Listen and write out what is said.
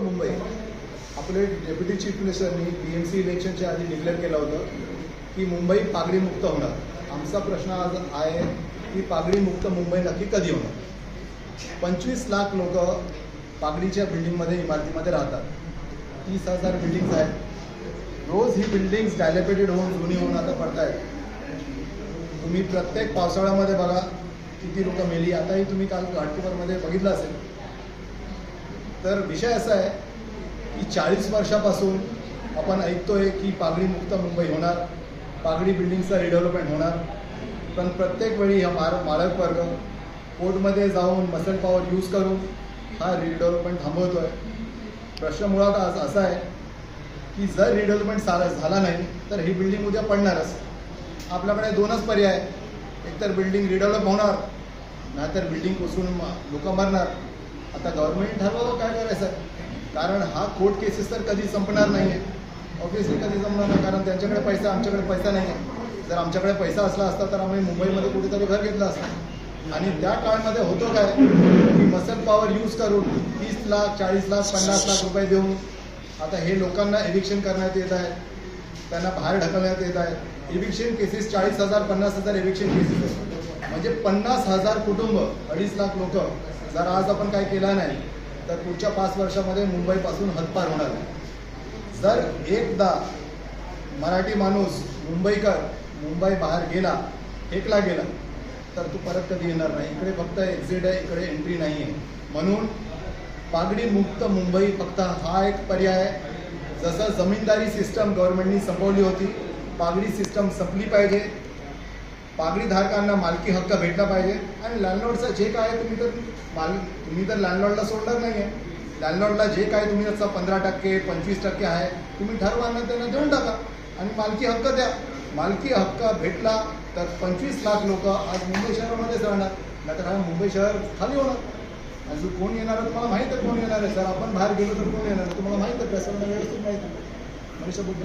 मुंबई आपले deputy chief मिनिस्टरनी BMC इलेक्शनच्या आधी declare केलं होतं की मुंबई पागडी मुक्त होणार. आमचा प्रश्न आज आहे की पागडी मुक्त मुंबई नक्की कधी होणार. 25 लाख लोक पागडीच्या बिल्डिंगमध्ये इमारतीमध्ये राहतात. 30,000 बिल्डिंग्स आहेत. रोज ही बिल्डिंग्स डायलेपेटेड होऊन जुनी होऊन आता पडतायत. तुम्ही प्रत्येक पावसाळ्यामध्ये बघा किती लोक मेली. आताही तुम्ही काल घाटकोपरमध्ये बघितलं असेल. तर विषय असा आहे की 40 वर्षापासून आपण ऐकतोय की पागडी मुक्त मुंबई होणार, पागडी बिल्डिंगचं रिडेव्हलपमेंट होणार. पण प्रत्येक वेळी हा मालक वर्ग कोर्टमध्ये जाऊन मसल पॉवर यूज करून हा रिडेव्हलपमेंट थांबवतोय. प्रश्न मुळात आज असा आहे की जर रिडेव्हलपमेंट झाला नाही तर ही बिल्डिंग उद्या पडणारच. आपल्याकडे दोनच पर्याय आहे. एकतर बिल्डिंग रिडेव्हलप होणार, नाहीतर बिल्डिंग कोसळून लोक मरणार. आता गव्हर्नमेंट ठरवावं काय करायचं आहे. कारण हा कोर्ट केसेस तर कधी संपणार नाही आहे. ऑब्व्हियसली कधी संपणार नाही, कारण त्यांच्याकडे पैसा, आमच्याकडे पैसा नाही आहे. जर आमच्याकडे पैसा असला असता तर आम्ही मुंबईमध्ये कुठेतरी घर घेतलं असतं. आणि त्या काळामध्ये होतं काय की मसल पॉवर यूज करून 30 लाख 40 लाख 50 लाख रुपये देऊन आता हे लोकांना एविक्शन करण्यात येत आहे, त्यांना बाहेर ढकलण्यात येत आहे. एविक्शन केसेस 40,000 50,000 एविक्शन केसेस आहेत. म्हणजे 50,000 कुटुंब, 2.5 लाख लोक जर आज आपण काय केलं नाही तर पुढच्या 5 वर्षामध्ये मुंबईपासून हद्दपार होणार. जर एकदा मराठी माणूस मुंबईकर मुंबई बाहेर गेला, फेकला गेला, तर तो परत कधी येणार नाही. इकडे फक्त एक्झिट आहे, इकडे एंट्री नाही आहे. म्हणून पागडी मुक्त मुंबई फक्त हा एक पर्याय आहे. जसं जमीनदारी सिस्टम गव्हर्नमेंटनी संपवली होती, पागडी सिस्टम संपली पाहिजे. पागडी धारकांना मालकी हक्क भेटला पाहिजे. आणि लँडलॉर्डचं जे काय तुम्ही तर लँडलॉर्डला सोडणार नाही आहे. लँडलॉर्डला जे काय तुम्ही त्याचा 15% 25% आहे तुम्ही ठरवा ना, त्यांना देऊन टाका आणि मालकी हक्क द्या. मालकी हक्क भेटला तर 25 लाख लोक आज मुंबई शहरामध्येच राहणार, नाहीतर हा मुंबई शहर खाली होणार. आणि कोण येणार आहे तुम्हाला माहीत आहे. कोण येणार आहे सर, आपण बाहेर गेलो तर कोण येणार आहे तुम्हाला माहीत आहे. प्रशासनाला व्यवस्थित माहीत आहे. मनीषा बुद्ध